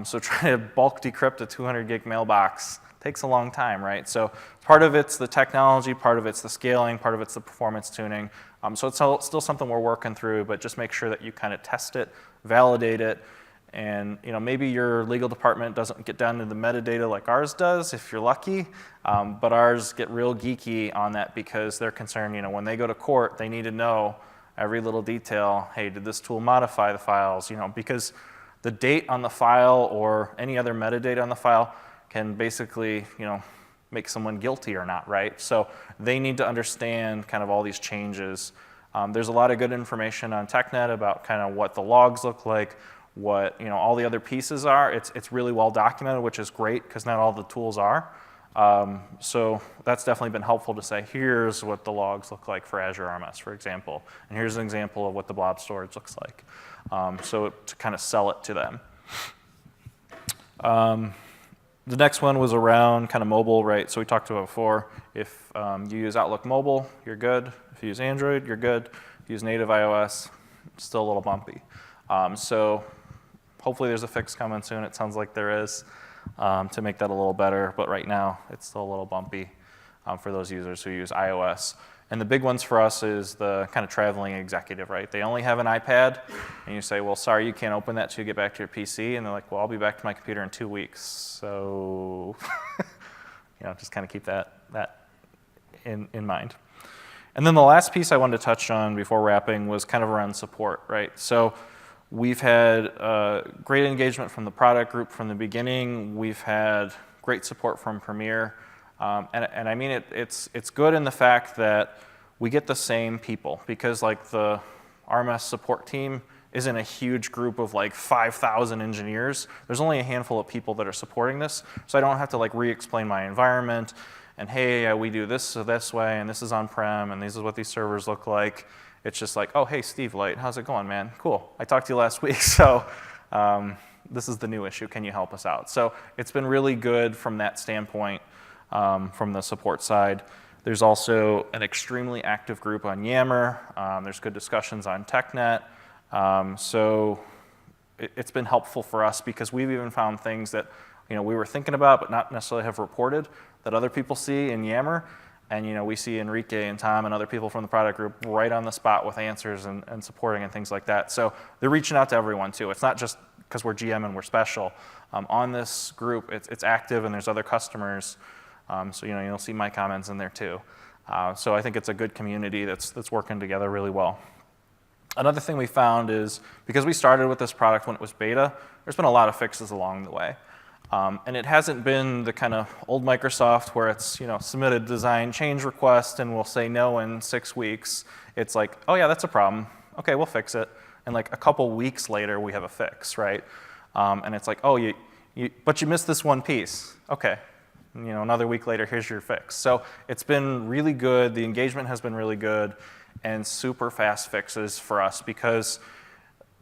Speaker 1: So trying to bulk decrypt a 200 gig mailbox takes a long time, right? So part of it's the technology, part of it's the scaling, part of it's the performance tuning. So it's still something we're working through, but just make sure that you kind of test it, validate it, and maybe your legal department doesn't get down to the metadata like ours does, if you're lucky, but ours get real geeky on that because they're concerned, when they go to court, they need to know every little detail. Hey, did this tool modify the files? Because the date on the file or any other metadata on the file can basically, make someone guilty or not, right? So they need to understand kind of all these changes. There's a lot of good information on TechNet about kind of what the logs look like, what all the other pieces are. It's really well documented, which is great because not all the tools are. So that's definitely been helpful to say, here's what the logs look like for Azure RMS, for example, and here's an example of what the blob storage looks like. So to kind of sell it to them. The next one was around kind of mobile, right? So we talked about before, if you use Outlook Mobile, you're good. If you use Android, you're good. If you use native iOS, it's still a little bumpy. So hopefully there's a fix coming soon. It sounds like there is to make that a little better. But right now, it's still a little bumpy for those users who use iOS. And the big ones for us is the kind of traveling executive, right? They only have an iPad, and you say, well, sorry, you can't open that till you get back to your PC. And they're like, well, I'll be back to my computer in 2 weeks. So, just kind of keep that in mind. And then the last piece I wanted to touch on before wrapping was kind of around support, right? So we've had great engagement from the product group from the beginning. We've had great support from Premier. And I mean, it's good in the fact that we get the same people because like the RMS support team isn't a huge group of like 5,000 engineers. There's only a handful of people that are supporting this. So I don't have to like re-explain my environment and hey, we do this way and this is on-prem and this is what these servers look like. It's just like, oh, hey, Steve Light, how's it going, man? Cool, I talked to you last week, so this is the new issue. Can you help us out? So it's been really good from that standpoint. From the support side. There's also an extremely active group on Yammer. There's good discussions on TechNet. So it's been helpful for us because we've even found things that we were thinking about but not necessarily have reported that other people see in Yammer. And we see Enrique and Tom and other people from the product group right on the spot with answers and supporting and things like that. So they're reaching out to everyone too. It's not just because we're GM and we're special. On this group, it's active and there's other customers. So you'll see my comments in there too. So I think it's a good community that's working together really well. Another thing we found is because we started with this product when it was beta, there's been a lot of fixes along the way. And it hasn't been the kind of old Microsoft where it's submit a design change request and we'll say no in 6 weeks. It's like, oh yeah, that's a problem. Okay, we'll fix it. And like a couple weeks later, we have a fix, right? And it's like, oh, but you missed this one piece. Okay. Another week later, here's your fix. So it's been really good. The engagement has been really good and super fast fixes for us because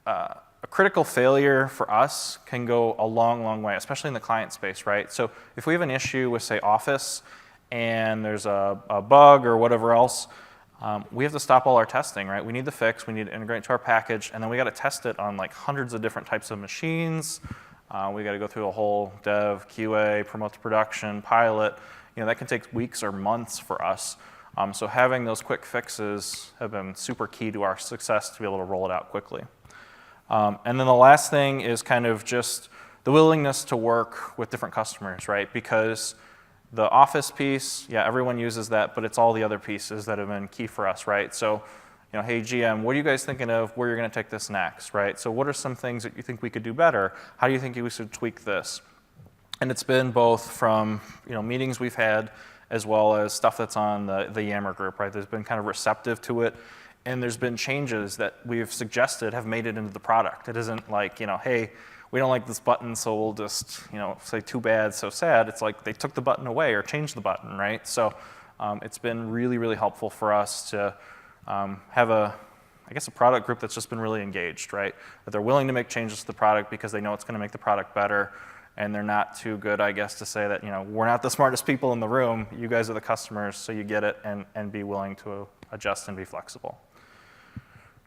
Speaker 1: a critical failure for us can go a long, long way, especially in the client space, right? So if we have an issue with, say, Office and there's a bug or whatever else, we have to stop all our testing, right? We need the fix, we need to integrate it to our package, and then we got to test it on like hundreds of different types of machines. We got to go through a whole dev, QA, promote to production, pilot. That can take weeks or months for us. So having those quick fixes have been super key to our success to be able to roll it out quickly. And then the last thing is kind of just the willingness to work with different customers, right? Because the Office piece, yeah, everyone uses that, but it's all the other pieces that have been key for us, right? So hey, GM, what are you guys thinking of where you're going to take this next, right? So what are some things that you think we could do better? How do you think we should tweak this? And it's been both from meetings we've had as well as stuff that's on the Yammer group, right? There's been kind of receptive to it. And there's been changes that we've suggested have made it into the product. It isn't like, hey, we don't like this button, so we'll just, say too bad, so sad. It's like they took the button away or changed the button, right? So it's been really, really helpful for us to have a product group that's just been really engaged, right? That they're willing to make changes to the product because they know it's going to make the product better, and they're not too good, I guess, to say that, we're not the smartest people in the room. You guys are the customers, so you get it, and be willing to adjust and be flexible.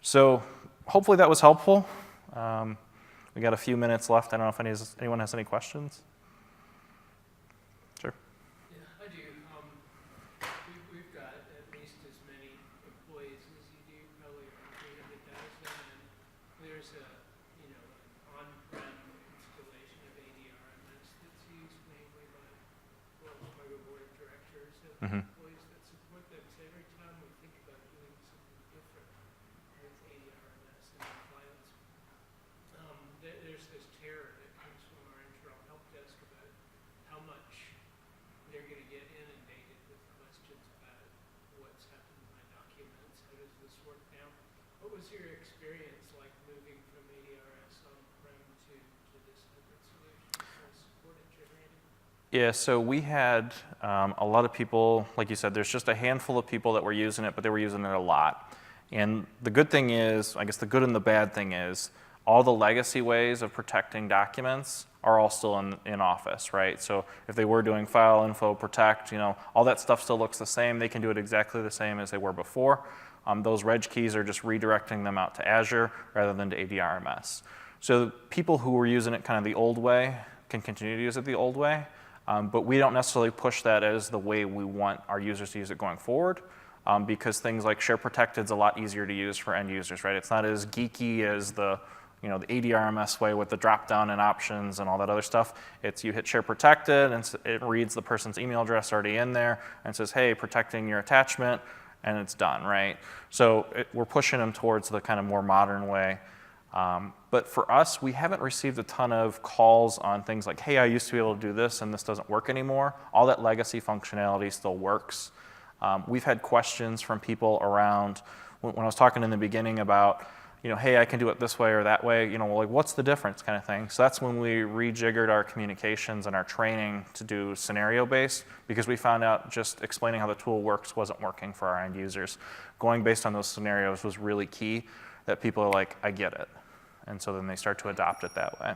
Speaker 1: So hopefully that was helpful. We got a few minutes left. I don't know if anyone has any questions. Sure.
Speaker 2: Yeah, I do. We've got at least as many employees as you do, probably around 300,000, and there's an on-prem installation of ADRMS that's used mainly by Wells Fargo board of directors and employees that support them. So every time we think about doing something different with ADRMS and compliance, there's this terror that comes from our internal help desk about how much they're going to get inundated with questions about what's happened to my documents, how does this work now. What was your experience like moving from ADRS on-prem to this hybrid solution? What support it generated?
Speaker 1: Yeah, so we had a lot of people, like you said, there's just a handful of people that were using it, but they were using it a lot. And the good thing is, I guess the good and the bad thing is, all the legacy ways of protecting documents are all still in Office, right? So if they were doing file, info, protect, all that stuff still looks the same. They can do it exactly the same as they were before. Those reg keys are just redirecting them out to Azure rather than to ADRMS. So people who were using it kind of the old way can continue to use it the old way, but we don't necessarily push that as the way we want our users to use it going forward. Because things like Share Protected is a lot easier to use for end users, right? It's not as geeky as the ADRMS way with the drop-down and options and all that other stuff. It's you hit Share Protected, and it reads the person's email address already in there and says, hey, protecting your attachment, and it's done, right? So we're pushing them towards the kind of more modern way. But for us, we haven't received a ton of calls on things like, hey, I used to be able to do this, and this doesn't work anymore. All that legacy functionality still works. We've had questions from people around, when I was talking in the beginning about, hey, I can do it this way or that way, like what's the difference kind of thing. So that's when we rejiggered our communications and our training to do scenario-based, because we found out just explaining how the tool works wasn't working for our end users. Going based on those scenarios was really key, that people are like, I get it. And so then they start to adopt it that way.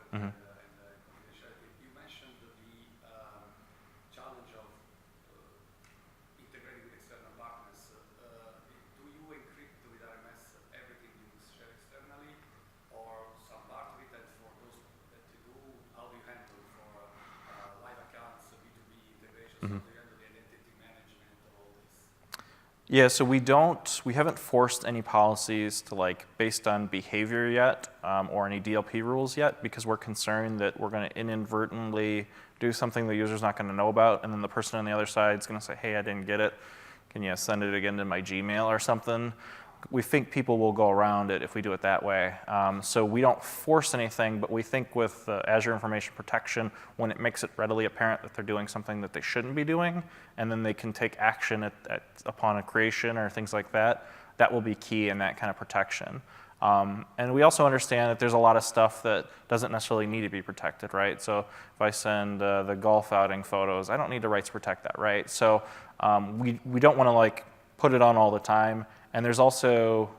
Speaker 1: Mm-hmm.
Speaker 3: You mentioned the challenge of integrating with external partners. Do you encrypt with RMS everything you share externally, or some part of it? And for those that you do, how do you handle for live accounts, B2B integration, so the end of the identity management, all this?
Speaker 1: Yeah, so we haven't forced any policies to based on behavior yet, or any DLP rules yet, because we're concerned that we're going to inadvertently do something the user's not going to know about, and then the person on the other side is going to say, hey, I didn't get it. Can you send it again to my Gmail or something? We think people will go around it if we do it that way. So we don't force anything, but we think with Azure Information Protection, when it makes it readily apparent that they're doing something that they shouldn't be doing, and then they can take action upon a creation or things like that, that will be key in that kind of protection. And we also understand that there's a lot of stuff that doesn't necessarily need to be protected, right? So if I send the golf outing photos, I don't need to rights protect that, right? So we don't want to put it on all the time. And there's also,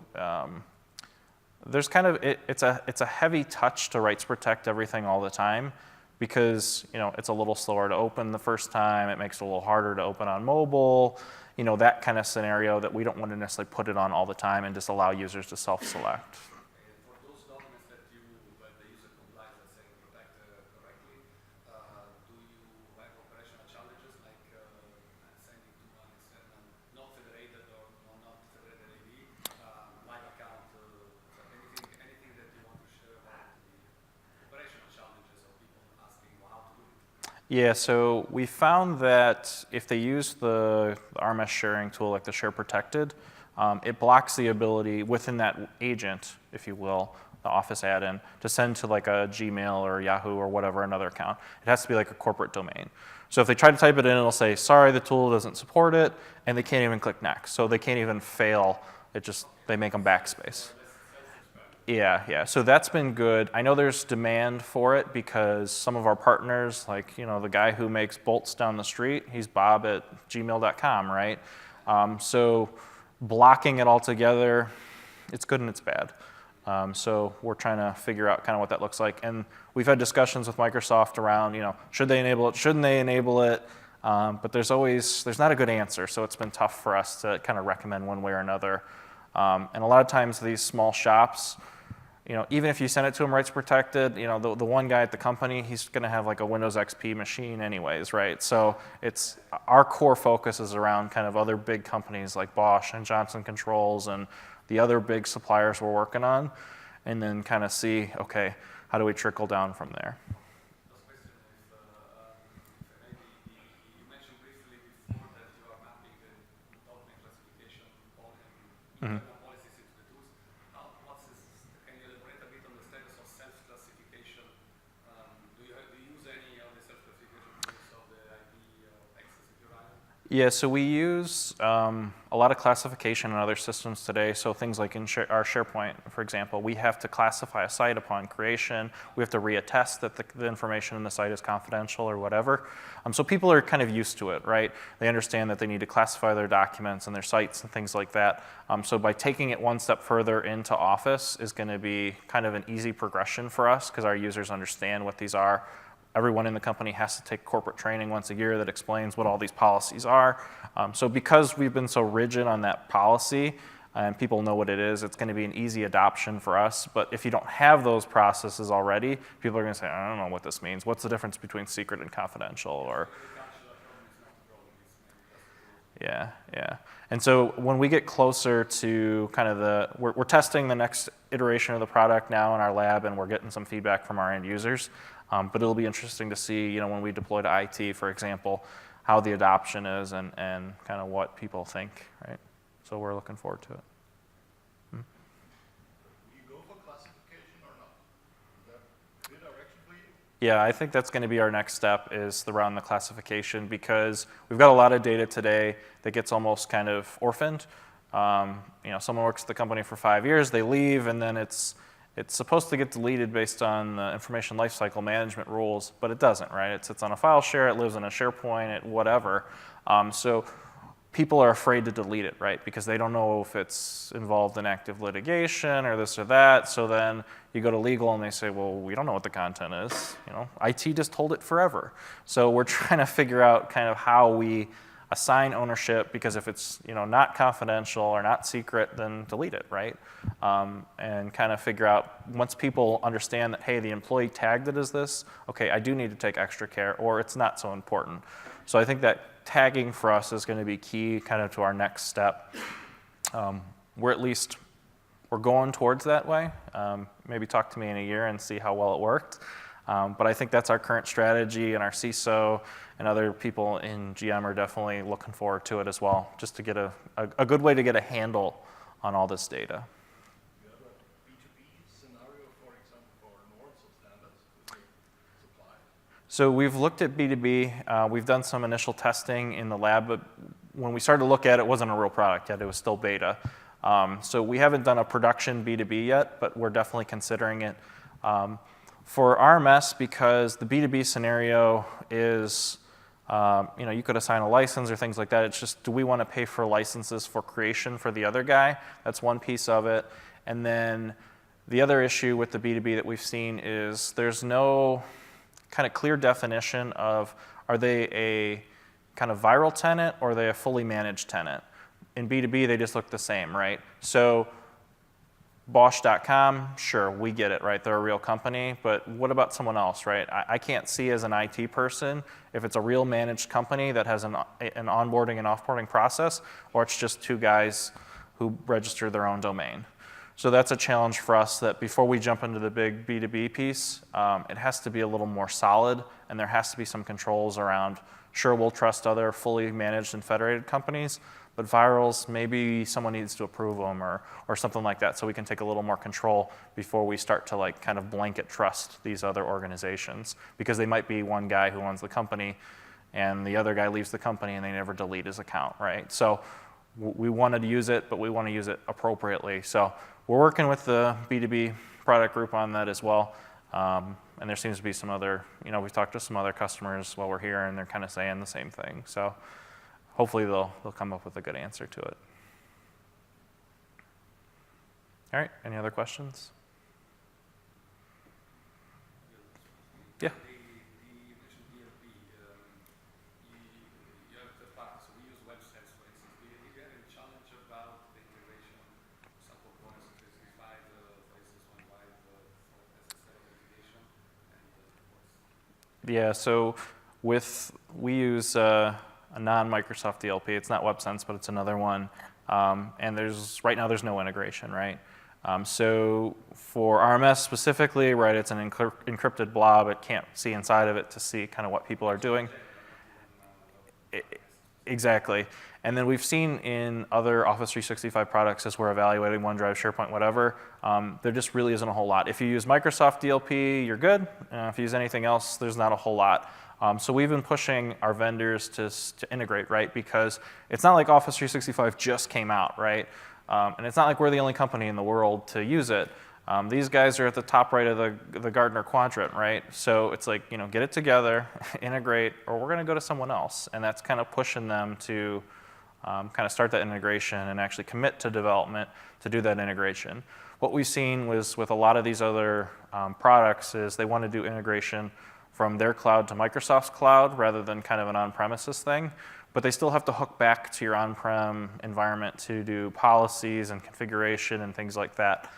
Speaker 1: there's kind of, it's a heavy touch to rights protect everything all the time, because it's a little slower to open the first time, it makes it a little harder to open on mobile, that kind of scenario that we don't want to necessarily put it on all the time and just allow users to self-select.
Speaker 3: For those documents that the user complies, let's say, protect correctly, do you have operational challenges like sending to an external, not federated or not federated AD, live account, anything that you want to share about the operational challenges of people asking how to do it?
Speaker 1: Yeah, so we found that if they use the RMS sharing tool like the Share Protected, it blocks the ability within that agent, if you will, the Office add-in, to send to like a Gmail or Yahoo or whatever, another account. It has to be like a corporate domain. So if they try to type it in, it'll say, sorry, the tool doesn't support it, and they can't even click next. So they can't even fail. They make them backspace. Yeah. So that's been good. I know there's demand for it because some of our partners, like the guy who makes bolts down the street, he's Bob at gmail.com, right? So blocking it all together, it's good and it's bad. So we're trying to figure out kind of what that looks like. And we've had discussions with Microsoft around, should they enable it, shouldn't they enable it? But there's not a good answer. So it's been tough for us to kind of recommend one way or another. And a lot of times these small shops, even if you send it to them rights protected, the one guy at the company, he's going to have like a Windows XP machine anyways, right? So our core focus is around kind of other big companies like Bosch and Johnson Controls and the other big suppliers we're working on, and then kind of see, okay, how do we trickle down from there?
Speaker 3: Last question is, maybe you mentioned briefly before that you are mapping the document classification policies into the tools. Can you elaborate a bit on the status of self-classification? Do you use any of the self-classification tools of the IP access if you're right?
Speaker 1: Yeah, so we use a lot of classification in other systems today. So things like in our SharePoint, for example, we have to classify a site upon creation. We have to reattest that the information in the site is confidential or whatever. So people are kind of used to it, right? They understand that they need to classify their documents and their sites and things like that. So by taking it one step further into Office is going to be kind of an easy progression for us because our users understand what these are. Everyone in the company has to take corporate training once a year that explains what all these policies are. So because we've been so rigid on that policy and people know what it is, it's going to be an easy adoption for us. But if you don't have those processes already, people are going to say, I don't know what this means. What's the difference between secret and confidential? Or Yeah. And so when we get closer to kind of we're testing the next iteration of the product now in our lab, and we're getting some feedback from our end users. But it'll be interesting to see, when we deploy to IT, for example, how the adoption is and kind of what people think, right? So we're looking forward to it.
Speaker 4: Will you go for classification or not? Is that a good direction for you?
Speaker 1: Yeah, I think that's going to be our next step is around the classification because we've got a lot of data today that gets almost kind of orphaned. Someone works at the company for 5 years, they leave, and then it's supposed to get deleted based on the information lifecycle management rules, but it doesn't, right? It sits on a file share, it lives in a SharePoint, whatever. So people are afraid to delete it, right? Because they don't know if it's involved in active litigation or this or that. So then you go to legal and they say, well, we don't know what the content is. IT just hold it forever. So we're trying to figure out kind of how we assign ownership, because if it's not confidential or not secret, then delete it, right? And kind of figure out, once people understand that, hey, the employee tagged it as this, okay, I do need to take extra care, or it's not so important. So I think that tagging for us is going to be key kind of to our next step. We're going towards that way. Maybe talk to me in a year and see how well it worked. But I think that's our current strategy, and our CISO and other people in GM are definitely looking forward to it as well, just to get a good way to get a handle on all this data.
Speaker 4: You have a B2B scenario, for example, for norms or standards with your suppliers?
Speaker 1: So we've looked at B2B. We've done some initial testing in the lab, but when we started to look at it, it wasn't a real product yet. It was still beta. So we haven't done a production B2B yet, but we're definitely considering it. For RMS, because the B2B scenario is, you could assign a license or things like that. It's just, do we want to pay for licenses for creation for the other guy? That's one piece of it. And then the other issue with the B2B that we've seen is there's no kind of clear definition of, are they a kind of viral tenant or are they a fully managed tenant? In B2B, they just look the same, right? So Bosch.com, sure, we get it, right? They're a real company, but what about someone else, right? I can't see as an IT person if it's a real managed company that has an onboarding and offboarding process, or it's just two guys who register their own domain. So that's a challenge for us, that before we jump into the big B2B piece, it has to be a little more solid, and there has to be some controls around, sure, we'll trust other fully managed and federated companies, But virals, maybe someone needs to approve them or something like that, so we can take a little more control before we start to like kind of blanket trust these other organizations, because they might be one guy who owns the company and the other guy leaves the company and they never delete his account, right? So we wanted to use it, but we want to use it appropriately. So we're working with the B2B product group on that as well. And there seems to be some other, we've talked to some other customers while we're here, and they're kind of saying the same thing. So hopefully they'll come up with a good answer to it. All right, any other questions? Yeah.
Speaker 3: You mentioned DLP. You have the part, so we use websites, for instance. Do you have any challenge about the integration of some components of 365, for instance, OneDrive for SSL authentication?
Speaker 1: Yeah, so we use a non-Microsoft DLP. It's not WebSense, but it's another one. And right now there's no integration, right? So for RMS specifically, right, it's an encrypted blob. It can't see inside of it to see kind of what people are doing. Exactly. And then we've seen in other Office 365 products, as we're evaluating OneDrive, SharePoint, whatever, there just really isn't a whole lot. If you use Microsoft DLP, you're good. If you use anything else, there's not a whole lot. So we've been pushing our vendors to integrate, right? Because it's not like Office 365 just came out, right? And it's not like we're the only company in the world to use it. These guys are at the top right of the Gartner quadrant, right? So it's like, get it together, integrate, or we're going to go to someone else. And that's kind of pushing them to kind of start that integration and actually commit to development to do that integration. What we've seen was with a lot of these other products is they want to do integration from their cloud to Microsoft's cloud rather than kind of an on-premises thing. But they still have to hook back to your on-prem environment to do policies and configuration and things like that.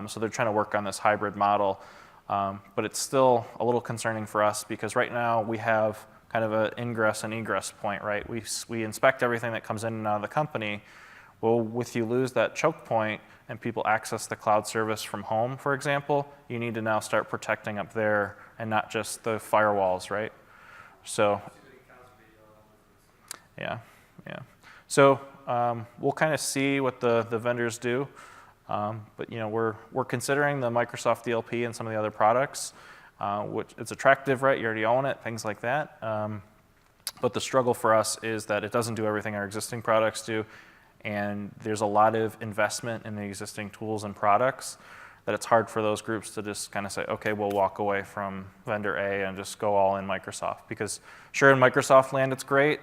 Speaker 1: So they're trying to work on this hybrid model. But it's still a little concerning for us because right now we have kind of an ingress and egress point, right? We inspect everything that comes in and out of the company. Well, if you lose that choke point and people access the cloud service from home, for example, you need to now start protecting up there and not just the firewalls, right? So, yeah. So we'll kind of see what the vendors do. But we're considering the Microsoft DLP and some of the other products, which it's attractive, right? You already own it, things like that. But the struggle for us is that it doesn't do everything our existing products do, and there's a lot of investment in the existing tools and products that it's hard for those groups to just kind of say, okay, we'll walk away from vendor A and just go all in Microsoft. Because sure, in Microsoft land, it's great,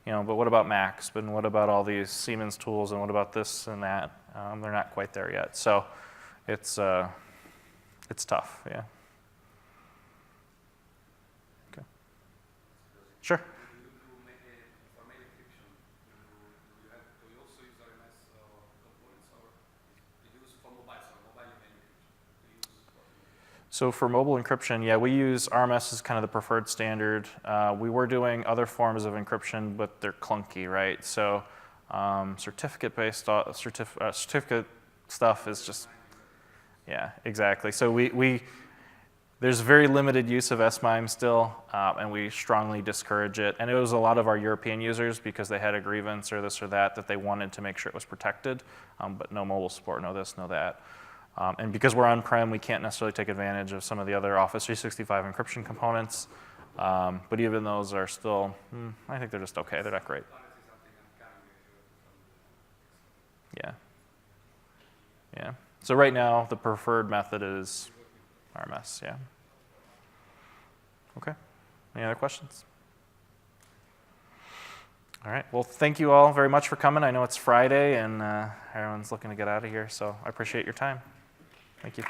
Speaker 1: but what about Macs? And what about all these Siemens tools? And what about this and that? They're not quite there yet. So it's tough, yeah. Okay. Sure.
Speaker 3: For mail encryption, do you also use RMS components, or do you use for mobile, mobile mail encryption?
Speaker 1: So for mobile encryption, yeah, we use RMS as kind of the preferred standard. We were doing other forms of encryption, but they're clunky, right? So certificate-based certificate stuff is just, yeah, exactly. So there's very limited use of S/MIME still, and we strongly discourage it. And it was a lot of our European users because they had a grievance or this or that they wanted to make sure it was protected, but no mobile support, no this, no that. And because we're on-prem, we can't necessarily take advantage of some of the other Office 365 encryption components. But even those are still, I think they're just okay. They're not great. Yeah. So right now, the preferred method is RMS, yeah. Okay. Any other questions? All right. Well, thank you all very much for coming. I know it's Friday, and everyone's looking to get out of here, so I appreciate your time. Thank you.